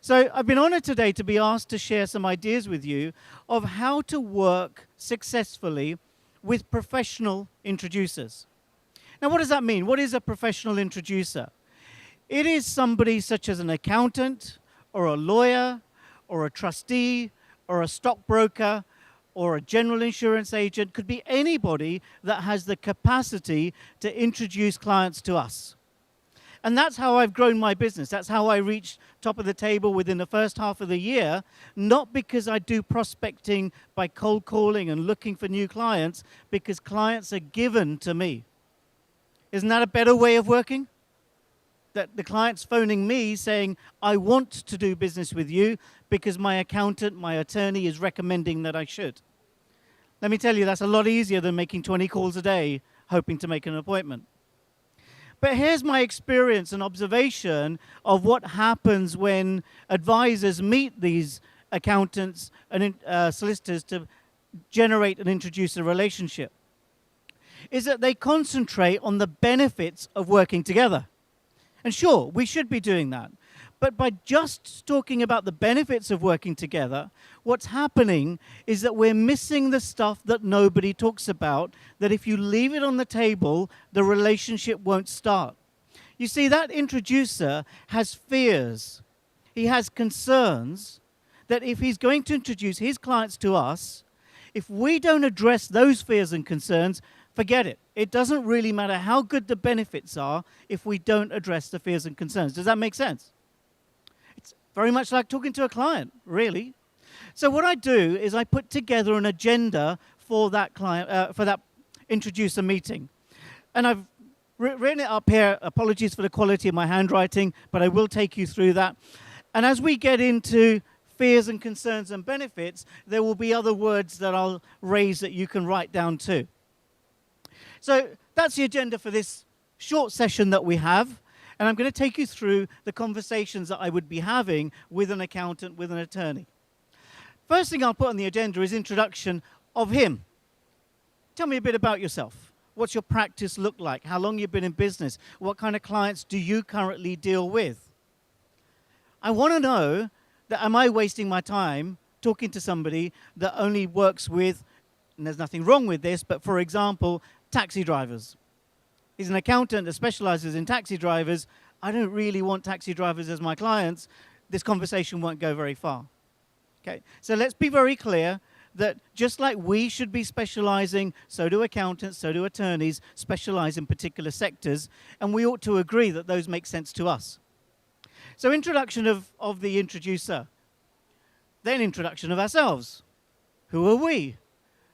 So I've been honored today to be asked to share some ideas with you of how to work successfully with professional introducers. Now, what does that mean? What is a professional introducer? It is somebody such as an accountant or a lawyer or a trustee or a stockbroker or a general insurance agent. Could be anybody that has the capacity to introduce clients to us. And that's how I've grown my business. That's how I reached top of the table within the first half of the year, not because I do prospecting by cold calling and looking for new clients, because clients are given to me. Isn't that a better way of working? That the client's phoning me saying, I want to do business with you because my accountant, my attorney is recommending that I should. Let me tell you, that's a lot easier than making 20 calls a day hoping to make an appointment. But here's my experience and observation of what happens when advisors meet these accountants and solicitors to generate and introduce a relationship, is that they concentrate on the benefits of working together. And sure, we should be doing that. But by just talking about the benefits of working together, what's happening is that we're missing the stuff that nobody talks about, that if you leave it on the table, the relationship won't start. You see, that introducer has fears. He has concerns that if he's going to introduce his clients to us, if we don't address those fears and concerns, forget it. It doesn't really matter how good the benefits are if we don't address the fears and concerns. Does that make sense? It's very much like talking to a client, really. So what I do is I put together an agenda for that client, for that introducer meeting. And I've written it up here. Apologies for the quality of my handwriting, but I will take you through that. And as we get into fears and concerns and benefits, there will be other words that I'll raise that you can write down too. So that's the agenda for this short session that we have. And I'm going to take you through the conversations that I would be having with an accountant, with an attorney. First thing I'll put on the agenda is introduction of him. Tell me a bit about yourself. What's your practice look like? How long you've been in business? What kind of clients do you currently deal with? I want to know that am I wasting my time talking to somebody that only works with, and there's nothing wrong with this, but for example, taxi drivers. He's an accountant that specializes in taxi drivers. I don't really want taxi drivers as my clients. This conversation won't go very far. Okay, so let's be very clear that just like we should be specializing, so do accountants, so do attorneys, specialize in particular sectors, and we ought to agree that those make sense to us. So introduction of the introducer, then introduction of ourselves. Who are we?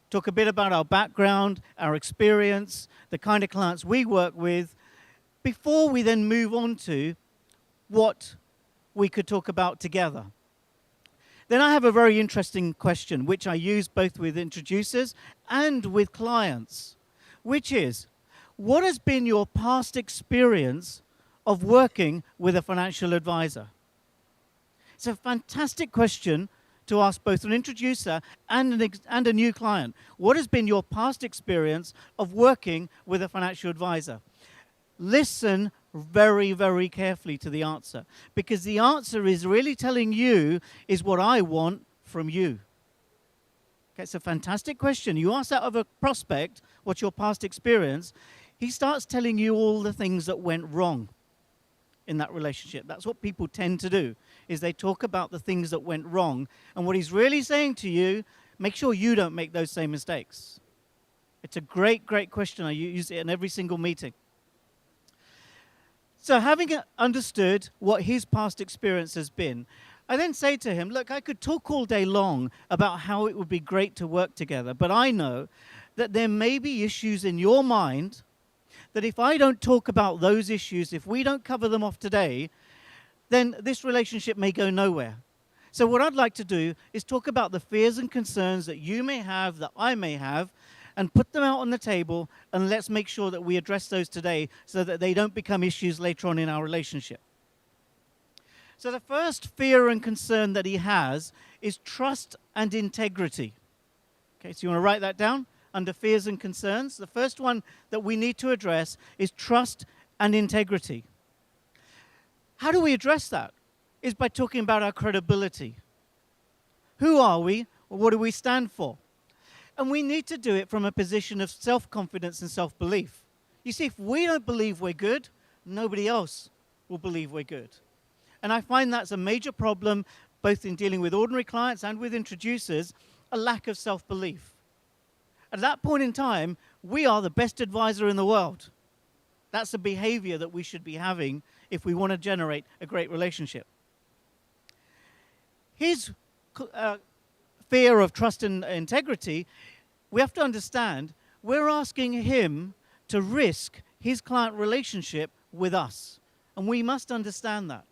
Talk a bit about our background, our experience, the kind of clients we work with, before we then move on to what we could talk about together. Then I have a very interesting question, which I use both with introducers and with clients, which is, what has been your past experience of working with a financial advisor? It's a fantastic question to ask both an introducer and a new client. What has been your past experience of working with a financial advisor? Listen very, very carefully to the answer, because the answer is really telling you is what I want from you. Okay, it's a fantastic question. You ask that of a prospect, what's your past experience? He starts telling you all the things that went wrong in that relationship. That's what people tend to do, is they talk about the things that went wrong. And what he's really saying to you, make sure you don't make those same mistakes. It's a great, great question. I use it in every single meeting. So having understood what his past experience has been, I then say to him, look, I could talk all day long about how it would be great to work together, but I know that there may be issues in your mind that if I don't talk about those issues, if we don't cover them off today, then this relationship may go nowhere. So what I'd like to do is talk about the fears and concerns that you may have, that I may have, and put them out on the table, and let's make sure that we address those today so that they don't become issues later on in our relationship. So the first fear and concern that he has is trust and integrity. Okay, so you want to write that down? Under fears and concerns, the first one that we need to address is trust and integrity. How do we address that? is by talking about our credibility. Who are we? Or what do we stand for? And we need to do it from a position of self-confidence and self-belief. You see, if we don't believe we're good, nobody else will believe we're good. And I find that's a major problem, both in dealing with ordinary clients and with introducers, a lack of self-belief. At that point in time, we are the best advisor in the world. That's the behavior that we should be having if we want to generate a great relationship. His fear of trust and integrity, we have to understand we're asking him to risk his client relationship with us. And we must understand that.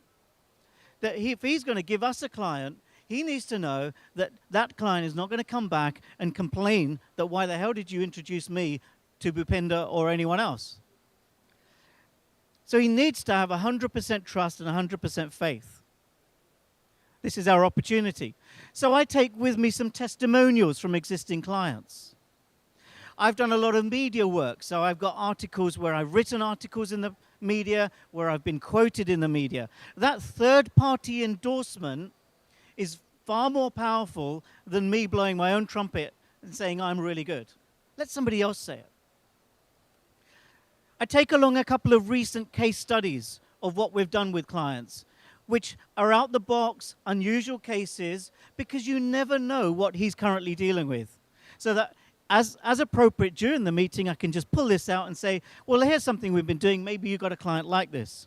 That if he's going to give us a client, he needs to know that that client is not going to come back and complain that why the hell did you introduce me to Bhupinder or anyone else. So he needs to have 100% trust and 100% faith. This is our opportunity. So I take with me some testimonials from existing clients. I've done a lot of media work, so I've got articles where I've written articles in the media, where I've been quoted in the media. That third-party endorsement is far more powerful than me blowing my own trumpet and saying I'm really good. Let somebody else say it. I take along a couple of recent case studies of what we've done with clients, which are out the box, unusual cases, because you never know what he's currently dealing with. So that as appropriate during the meeting, I can just pull this out and say, well, here's something we've been doing. Maybe you've got a client like this.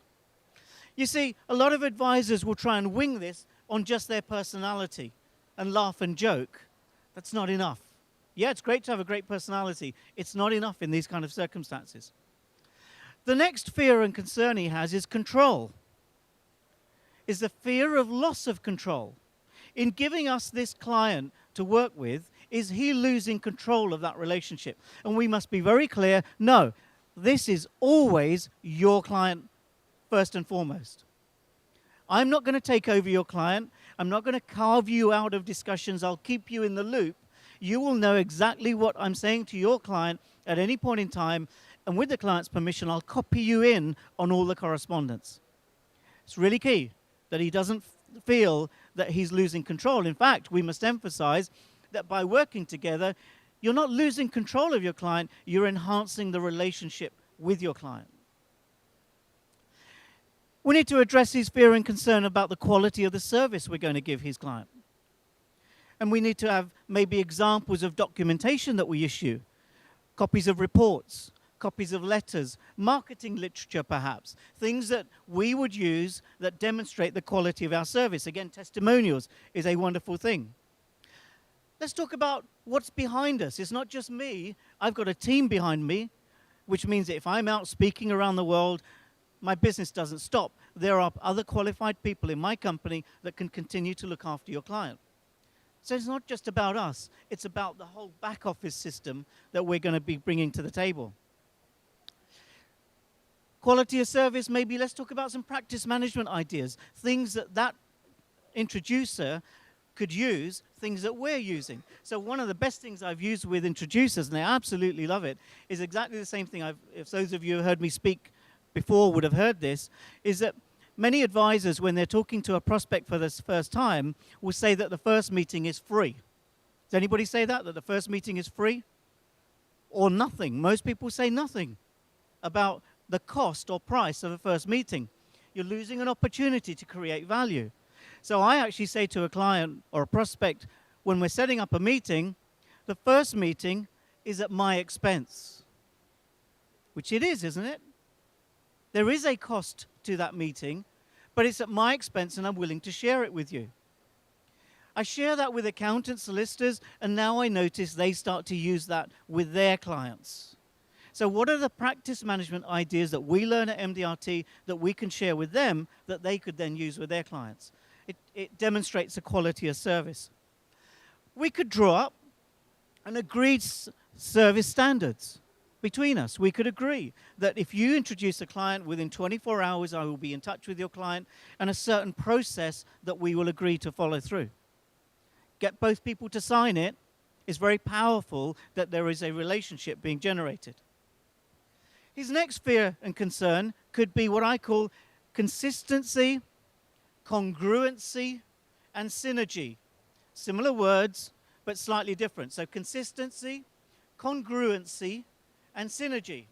You see, a lot of advisors will try and wing this on just their personality and laugh and joke. That's not enough. Yeah, it's great to have a great personality. It's not enough in these kind of circumstances. The next fear and concern he has is control. Is the fear of loss of control. In giving us this client to work with, is he losing control of that relationship? And we must be very clear, no, this is always your client first and foremost. I'm not going to take over your client. I'm not going to carve you out of discussions. I'll keep you in the loop. You will know exactly what I'm saying to your client at any point in time, and with the client's permission, I'll copy you in on all the correspondence. It's really key that he doesn't feel that he's losing control. In fact, we must emphasize that by working together, you're not losing control of your client, you're enhancing the relationship with your client. We need to address his fear and concern about the quality of the service we're going to give his client. And we need to have maybe examples of documentation that we issue, copies of reports, copies of letters, marketing literature perhaps, things that we would use that demonstrate the quality of our service. Again, testimonials is a wonderful thing. Let's talk about what's behind us. It's not just me. I've got a team behind me, which means that if I'm out speaking around the world, my business doesn't stop. There are other qualified people in my company that can continue to look after your client. So it's not just about us. It's about the whole back office system that we're going to be bringing to the table. Quality of service, maybe let's talk about some practice management ideas, things that introducer could use, things that we're using. So one of the best things I've used with introducers, and they absolutely love it, is exactly the same thing. If those of you who heard me speak before would have heard this, is that many advisors, when they're talking to a prospect for the first time, will say that the first meeting is free. Does anybody say that the first meeting is free? Or nothing. Most people say nothing about the cost or price of a first meeting. You're losing an opportunity to create value. So I actually say to a client or a prospect, when we're setting up a meeting, the first meeting is at my expense. Which it is, isn't it? There is a cost to that meeting, but it's at my expense and I'm willing to share it with you. I share that with accountants, solicitors, and now I notice they start to use that with their clients. So what are the practice management ideas that we learn at MDRT that we can share with them that they could then use with their clients? It demonstrates a quality of service. We could draw up an agreed service standards between us. We could agree that if you introduce a client within 24 hours, I will be in touch with your client, and a certain process that we will agree to follow through. Get both people to sign it. It's very powerful that there is a relationship being generated. His next fear and concern could be what I call consistency, congruency, and synergy. Similar words, but slightly different. So consistency, congruency, and synergy.